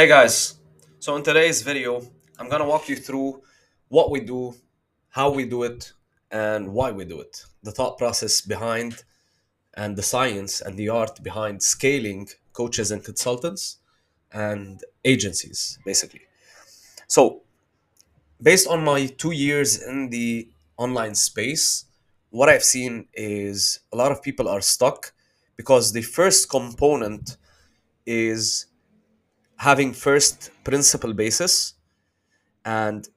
Hey guys, so in today's video, I'm gonna walk you through what we do, how we do it, and why we do it. The thought process behind and the science and the art behind scaling coaches and consultants and agencies, basically. So, based on my 2 years in the online space, what I've seen is a lot of people are stuck because the first component is having first principle basis and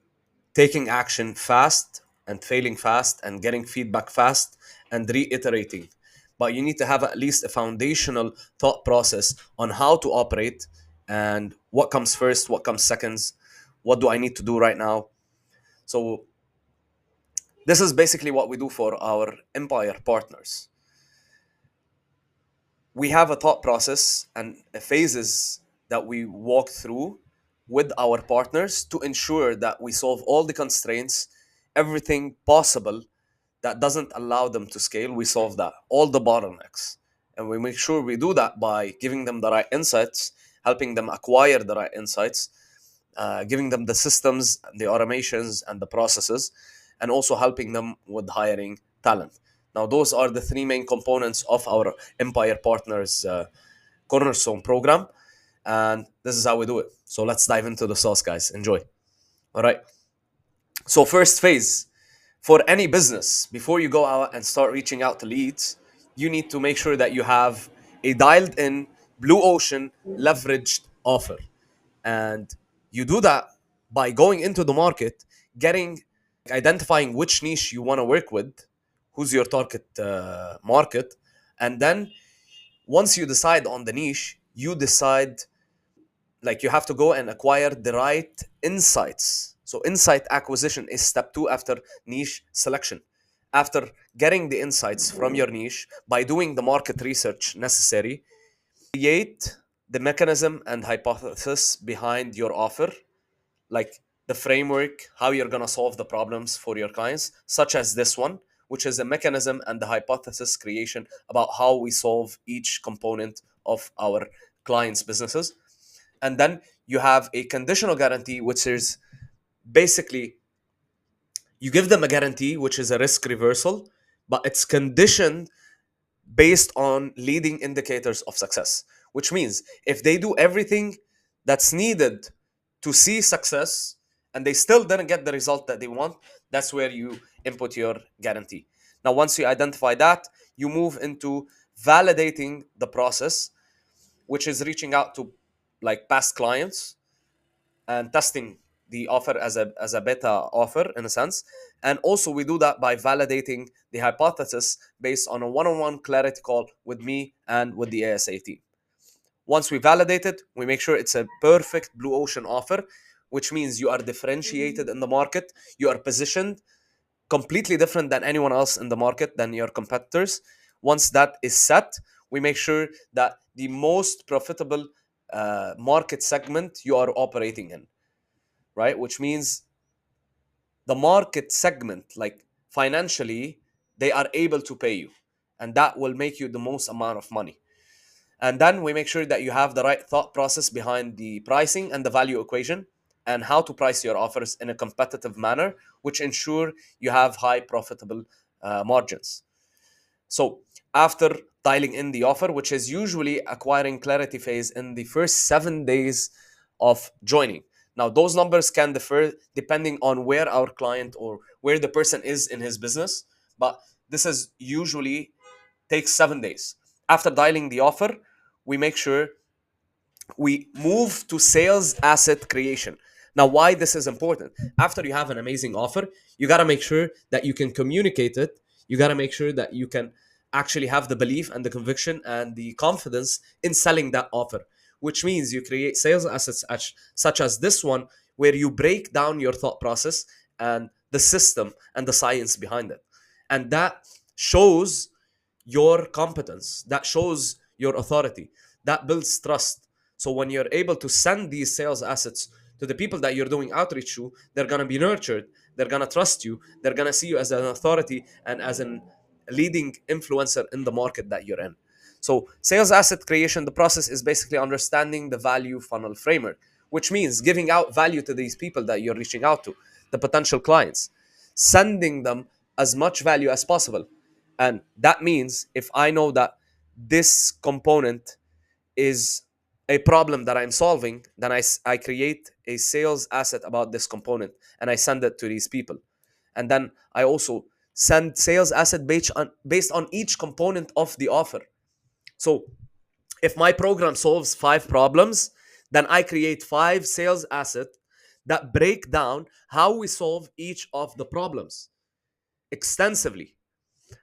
taking action fast and failing fast and getting feedback fast and reiterating. But you need to have at least a foundational thought process on how to operate and what comes first, what comes seconds, what do I need to do right now. So, this is basically what we do for our Empire partners. We have a thought process and phases that we walk through with our partners to ensure that we solve all the constraints, everything possible that doesn't allow them to scale. We solve that, all the bottlenecks. And we make sure we do that by giving them the right insights, helping them acquire the right insights, giving them the systems, the automations, and the processes, and also helping them with hiring talent. Now, those are the three main components of our Empire Partners Cornerstone program. And this is how we do it. So let's dive into the sauce, guys. Enjoy. All right. So, first phase for any business, before you go out and start reaching out to leads, you need to make sure that you have a dialed in blue ocean leveraged offer. And you do that by going into the market, getting identifying which niche you want to work with, who's your target market, and then once you decide on the niche, you decide, like, you have to go and acquire the right insights. So insight acquisition is step 2 after niche selection. After getting the insights from your niche by doing the market research necessary, create the mechanism and hypothesis behind your offer, like the framework, how you're going to solve the problems for your clients, such as this one, which is a mechanism and the hypothesis creation about how we solve each component of our clients' businesses. And then you have a conditional guarantee, which is basically you give them a guarantee, which is a risk reversal, but it's conditioned based on leading indicators of success, which means if they do everything that's needed to see success and they still didn't get the result that they want, that's where you input your guarantee. Now, once you identify that, you move into validating the process, which is reaching out to like past clients and testing the offer as a beta offer in a sense. And also we do that by validating the hypothesis based on a one-on-one clarity call with me and with the ASA team. Once we validate it, we make sure it's a perfect blue ocean offer, which means you are differentiated in the market, you are positioned completely different than anyone else in the market, than your competitors. Once that is set, we make sure that the most profitable market segment you are operating in, right? Which means the market segment, like financially, they are able to pay you, and that will make you the most amount of money. And then we make sure that you have the right thought process behind the pricing and the value equation and how to price your offers in a competitive manner, which ensure you have high profitable margins. So after dialing in the offer, which is usually acquiring clarity phase in the first 7 days of joining. Now, those numbers can differ depending on where our client or where the person is in his business, but this is usually takes 7 days. After dialing the offer, we make sure we move to sales asset creation. Now, why this is important? After you have an amazing offer, you got to make sure that you can communicate it. You got to make sure that you can actually have the belief and the conviction and the confidence in selling that offer, which means you create sales assets such as this one, where you break down your thought process and the system and the science behind it. And that shows your competence, that shows your authority, that builds trust. So when you're able to send these sales assets to the people that you're doing outreach to, they're going to be nurtured, they're going to trust you, they're going to see you as an authority and as an leading influencer in the market that you're in. So sales asset creation, the process is basically understanding the value funnel framework, which means giving out value to these people that you're reaching out to, the potential clients, sending them as much value as possible. And that means if I know that this component is a problem that I'm solving, then I create a sales asset about this component and I send it to these people. And then I also send sales asset based on each component of the offer. So if my program solves 5 problems, then I create 5 sales assets that break down how we solve each of the problems extensively.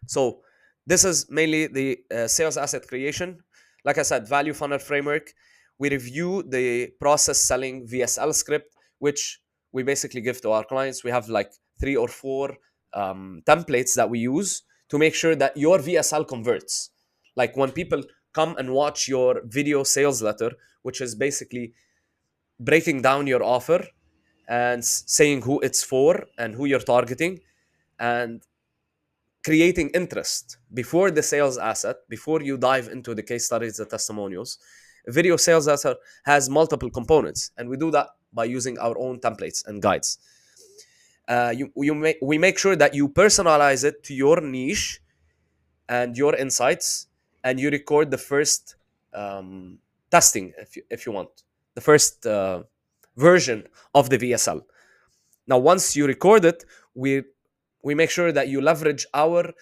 So this is mainly the sales asset creation. Like I said, value funnel framework. We review the process selling VSL script, which we basically give to our clients. We have like 3 or 4 templates that we use to make sure that your VSL converts. Like when people come and watch your video sales letter, which is basically breaking down your offer and saying who it's for and who you're targeting, and creating interest before the sales asset, before you dive into the case studies, the testimonials. A video sales asset has multiple components, and we do that by using our own templates and guides. We make sure that you personalize it to your niche and your insights, and you record the first testing, if you want, the first version of the VSL. Now, once you record it, we make sure that you leverage our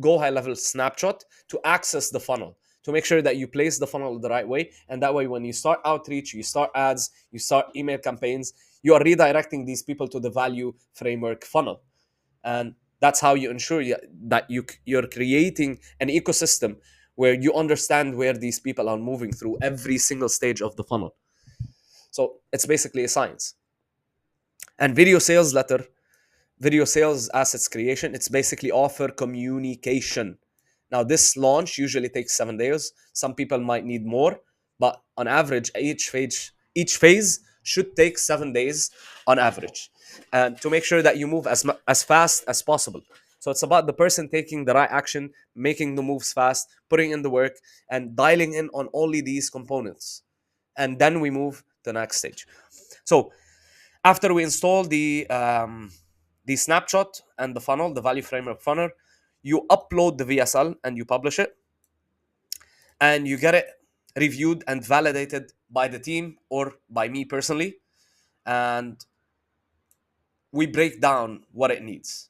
go high level snapshot to access the funnel, to make sure that you place the funnel the right way. And that way, when you start outreach, you start ads, you start email campaigns, you are redirecting these people to the value framework funnel. And that's how you ensure that you're creating an ecosystem where you understand where these people are moving through every single stage of the funnel. So it's basically a science. And video sales assets creation, it's basically offer communication. Now, this launch usually takes 7 days. Some people might need more, but on average, each phase should take 7 days on average, and to make sure that you move as fast as possible. So it's about the person taking the right action, making the moves fast, putting in the work, and dialing in on only these components, and then we move to the next stage. So after we install the snapshot and the funnel, the value framework funnel, you upload the VSL and you publish it, and you get it reviewed and validated by the team or by me personally, and we break down what it needs.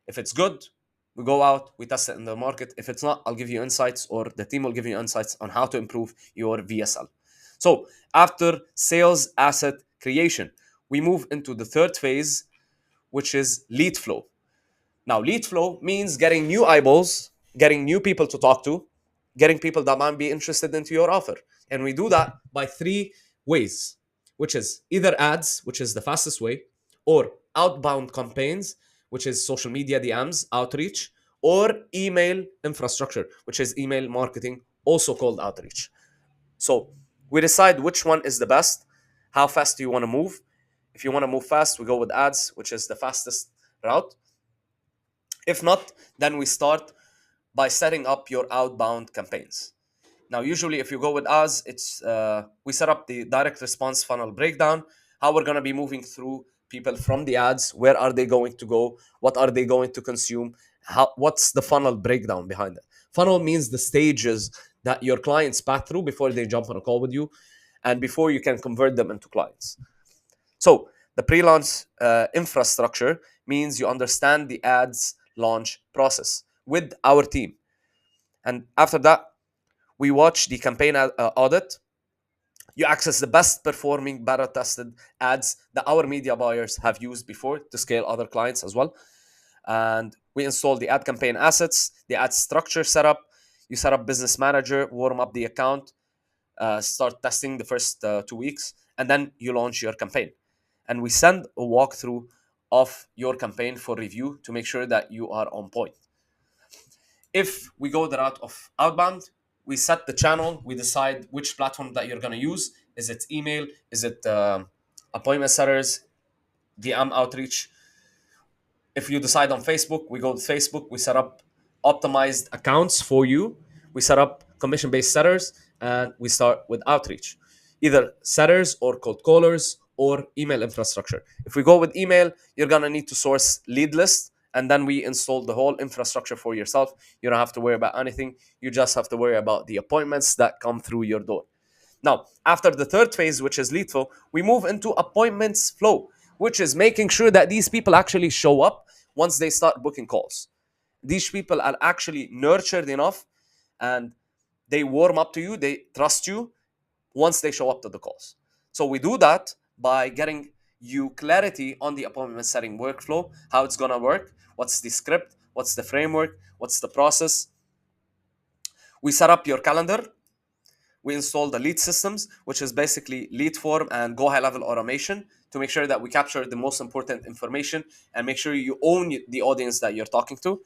If it's good, we go out, we test it in the market. If it's not, I'll give you insights, or the team will give you insights on how to improve your VSL. So after sales asset creation, we move into the third phase, which is lead flow. Now, lead flow means getting new eyeballs, getting new people to talk to, getting people that might be interested into your offer. And we do that by 3 ways, which is either ads, which is the fastest way, or outbound campaigns, which is social media DMs, outreach, or email infrastructure, which is email marketing, also called outreach. So we decide which one is the best. How fast do you want to move? If you want to move fast, we go with ads, which is the fastest route. If not, then we start by setting up your outbound campaigns. Now, usually, if you go with us, it's we set up the direct response funnel breakdown, how we're going to be moving through people from the ads, where are they going to go, what are they going to consume, what's the funnel breakdown behind it. Funnel means the stages that your clients pass through before they jump on a call with you, and before you can convert them into clients. So the pre-launch infrastructure means you understand the ads launch process with our team. And after that, we watch the campaign audit. You access the best performing, better tested ads that our media buyers have used before to scale other clients as well. And we install the ad campaign assets, the ad structure setup. You set up business manager, warm up the account, start testing the first 2 weeks, and then you launch your campaign. And we send a walkthrough of your campaign for review to make sure that you are on point. If we go the route of outbound, we set the channel, we decide which platform that you're going to use. Is it email? Is it appointment setters, DM outreach? If you decide on Facebook, we go to Facebook. We set up optimized accounts for you. We set up commission-based setters, and we start with outreach. either setters or cold callers or email infrastructure. If we go with email, you're gonna need to source lead list, and then we install the whole infrastructure for yourself. You don't have to worry about anything. You just have to worry about the appointments that come through your door. Now, after the third phase, which is lead flow, we move into appointments flow, which is making sure that these people actually show up once they start booking calls. These people are actually nurtured enough and they warm up to you, they trust you once they show up to the calls. So we do that by getting you clarity on the appointment setting workflow, how it's gonna work, what's the script, what's the framework, what's the process. We set up your calendar. We install the lead systems, which is basically lead form and go high level automation to make sure that we capture the most important information and make sure you own the audience that you're talking to.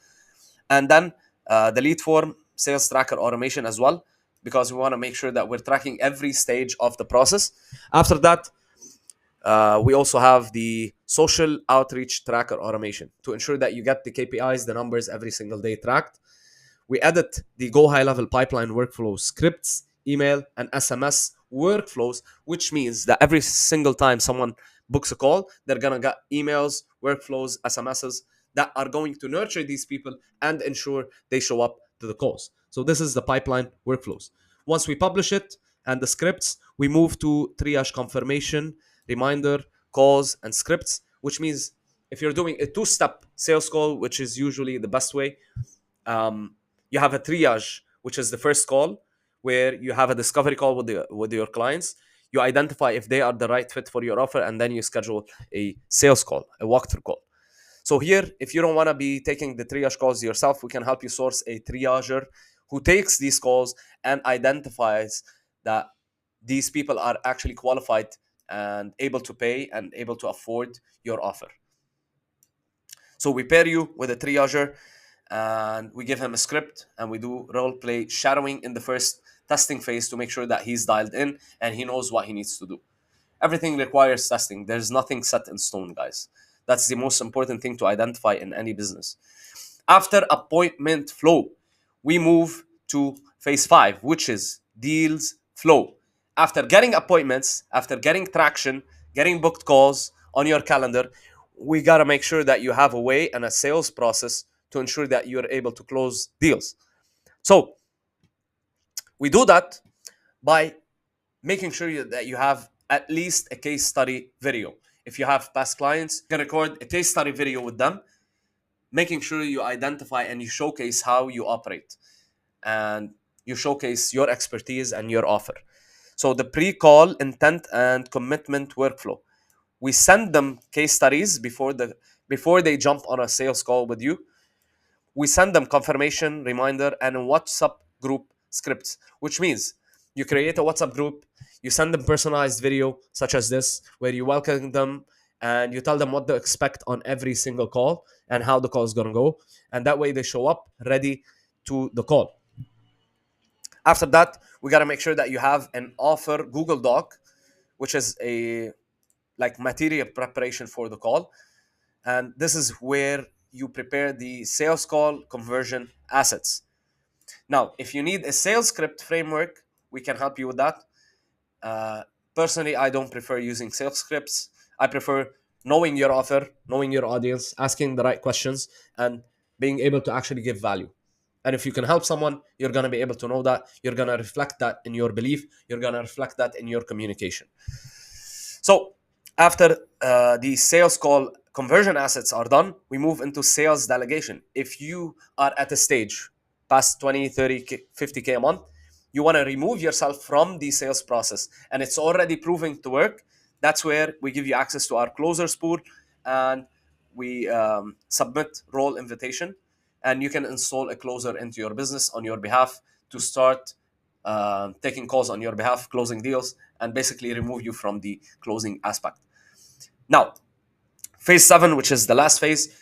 And then the lead form sales tracker automation as well, because we want to make sure that we're tracking every stage of the process. After that, we also have the social outreach tracker automation to ensure that you get the KPIs, the numbers every single day tracked. We edit the go high level pipeline workflow scripts, email, and SMS workflows, which means that every single time someone books a call, they're going to get emails, workflows, SMSs that are going to nurture these people and ensure they show up to the calls. So this is the pipeline workflows. Once we publish it and the scripts, we move to triage confirmation, reminder, calls, and scripts, which means if you're doing a two-step sales call, which is usually the best way, you have a triage, which is the first call, where you have a discovery call with your clients. You identify if they are the right fit for your offer, and then you schedule a sales call, a walkthrough call. So here, if you don't want to be taking the triage calls yourself, we can help you source a triager who takes these calls and identifies that these people are actually qualified and able to pay and able to afford your offer. So we pair you with a triager and we give him a script and we do role play shadowing in the first testing phase to make sure that he's dialed in and he knows what he needs to do. Everything requires testing. There's nothing set in stone, guys. That's the most important thing to identify in any business. After appointment flow, we move to phase 5, which is deals flow. After getting appointments, after getting traction, getting booked calls on your calendar, we got to make sure that you have a way and a sales process to ensure that you're able to close deals. So we do that by making sure that you have at least a case study video. If you have past clients, you can record a case study video with them, making sure you identify and you showcase how you operate and you showcase your expertise and your offer. So the pre-call intent and commitment workflow. We send them case studies before they jump on a sales call with you. We send them confirmation, reminder, and a WhatsApp group scripts, which means you create a WhatsApp group, you send them personalized video such as this, where you welcome them and you tell them what to expect on every single call and how the call is going to go. And that way they show up ready to the call. After that, we got to make sure that you have an offer Google Doc, which is a like material preparation for the call. And this is where you prepare the sales call conversion assets. Now, if you need a sales script framework, we can help you with that. Personally, I don't prefer using sales scripts. I prefer knowing your offer, knowing your audience, asking the right questions, and being able to actually give value. And if you can help someone, you're going to be able to know that. You're going to reflect that in your belief. You're going to reflect that in your communication. So after the sales call conversion assets are done, we move into sales delegation. If you are at a stage past 20, 30, 50K a month, you want to remove yourself from the sales process and it's already proving to work, that's where we give you access to our closers pool and we submit role invitation and you can install a closer into your business on your behalf to start taking calls on your behalf, closing deals, and basically remove you from the closing aspect. Now, phase 7, which is the last phase,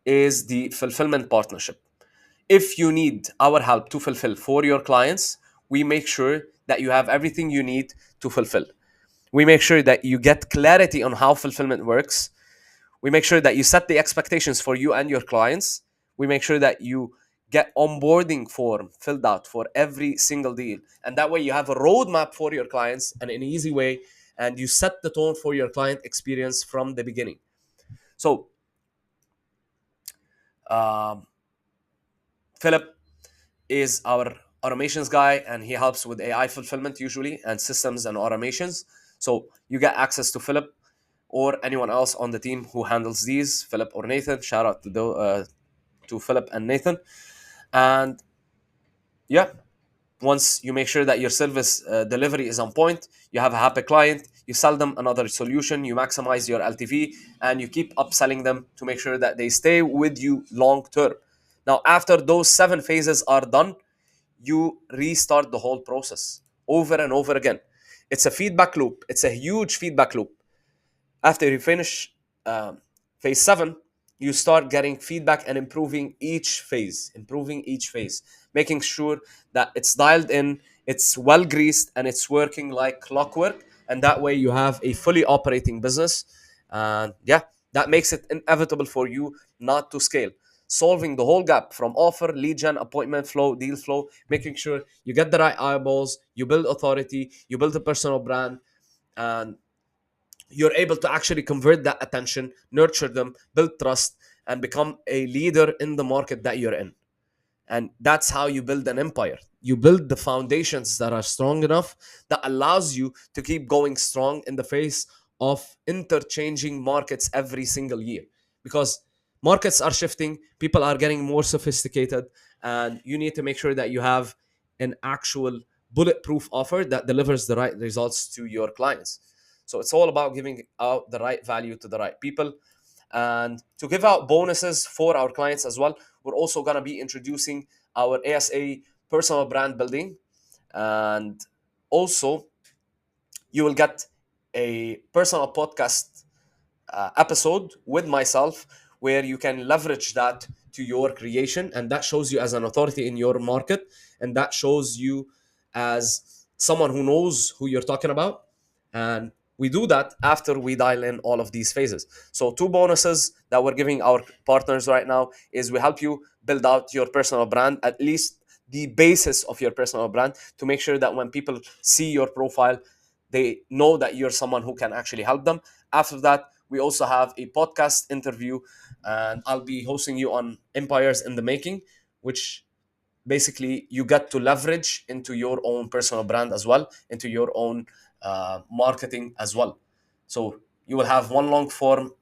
is the fulfillment partnership. If you need our help to fulfill for your clients, we make sure that you have everything you need to fulfill. We make sure that you get clarity on how fulfillment works. We make sure that you set the expectations for you and your clients. We make sure that you get onboarding form filled out for every single deal, and that way you have a roadmap for your clients and an easy way, and you set the tone for your client experience from the beginning. So um, Philip is our automations guy, and he helps with AI fulfillment usually and systems and automations. So you get access to Philip or anyone else on the team who handles these, Philip or Nathan. Shout out to Philip and Nathan. And yeah, once you make sure that your service delivery is on point, you have a happy client, you sell them another solution, you maximize your LTV, and you keep upselling them to make sure that they stay with you long term. Now, after those 7 phases are done, you restart the whole process over and over again. It's a feedback loop. It's a huge feedback loop. After you finish phase 7, you start getting feedback and improving each phase, making sure that it's dialed in, it's well greased, and it's working like clockwork. And that way you have a fully operating business. And yeah, that makes it inevitable for you not to scale, solving the whole gap from offer, lead gen, appointment flow, deal flow, making sure you get the right eyeballs, you build authority, you build a personal brand, and you're able to actually convert that attention, nurture them, build trust, and become a leader in the market that you're in. And that's how you build an empire. You build the foundations that are strong enough that allows you to keep going strong in the face of interchanging markets every single year, because markets are shifting, people are getting more sophisticated, and you need to make sure that you have an actual bulletproof offer that delivers the right results to your clients. So it's all about giving out the right value to the right people. And to give out bonuses for our clients as well, we're also going to be introducing our ASA personal brand building. And also, you will get a personal podcast episode with myself where you can leverage that to your creation, and that shows you as an authority in your market, and that shows you as someone who knows who you're talking about. And we do that after we dial in all of these phases. So 2 bonuses that we're giving our partners right now is we help you build out your personal brand, at least the basis of your personal brand, to make sure that when people see your profile, they know that you're someone who can actually help them. After that, we also have a podcast interview, and I'll be hosting you on Empires in the Making, which basically you get to leverage into your own personal brand as well, into your own marketing as well. So you will have one long form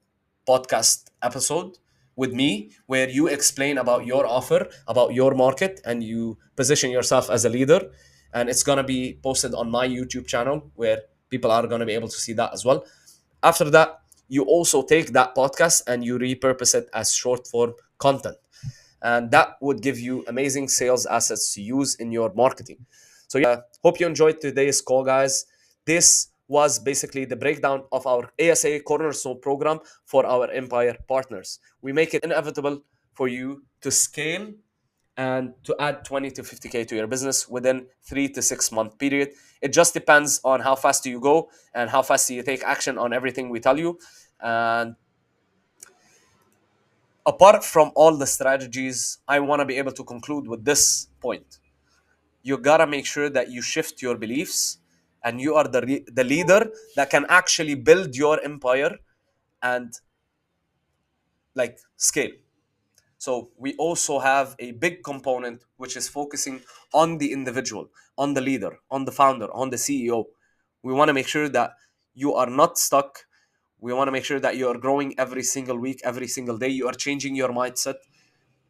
podcast episode with me where you explain about your offer, about your market, and you position yourself as a leader. And it's going to be posted on my YouTube channel where people are going to be able to see that as well. After that, you also take that podcast and you repurpose it as short form content, and that would give you amazing sales assets to use in your marketing. So yeah, hope you enjoyed today's call, guys. This was basically the breakdown of our ASA cornerstone program for our empire partners. We make it inevitable for you to scale and to add 20 to 50K to your business within 3 to 6 month period. It just depends on how fast you go and how fast you take action on everything we tell you. And apart from all the strategies, I want to be able to conclude with this point. You gotta make sure that you shift your beliefs, and you are the leader that can actually build your empire and like scale. So we also have a big component which is focusing on the individual, on the leader, on the founder, on the CEO. We want to make sure that you are not stuck. We want to make sure that you are growing every single week, every single day. You are changing your mindset,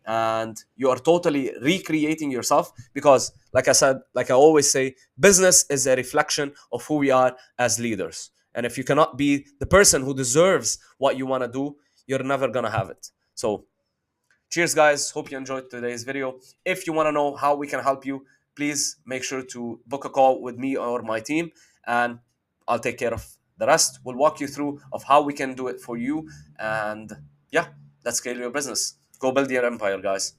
and you are totally recreating yourself, because like I said, like I always say, business is a reflection of who we are as leaders. And if you cannot be the person who deserves what you want to do, you're never going to have it. So cheers, guys. Hope you enjoyed today's video. If you want to know how we can help you, please make sure to book a call with me or my team, and I'll take care of the rest. We'll walk you through of how we can do it for you. And yeah, let's scale your business. Go build your empire, guys.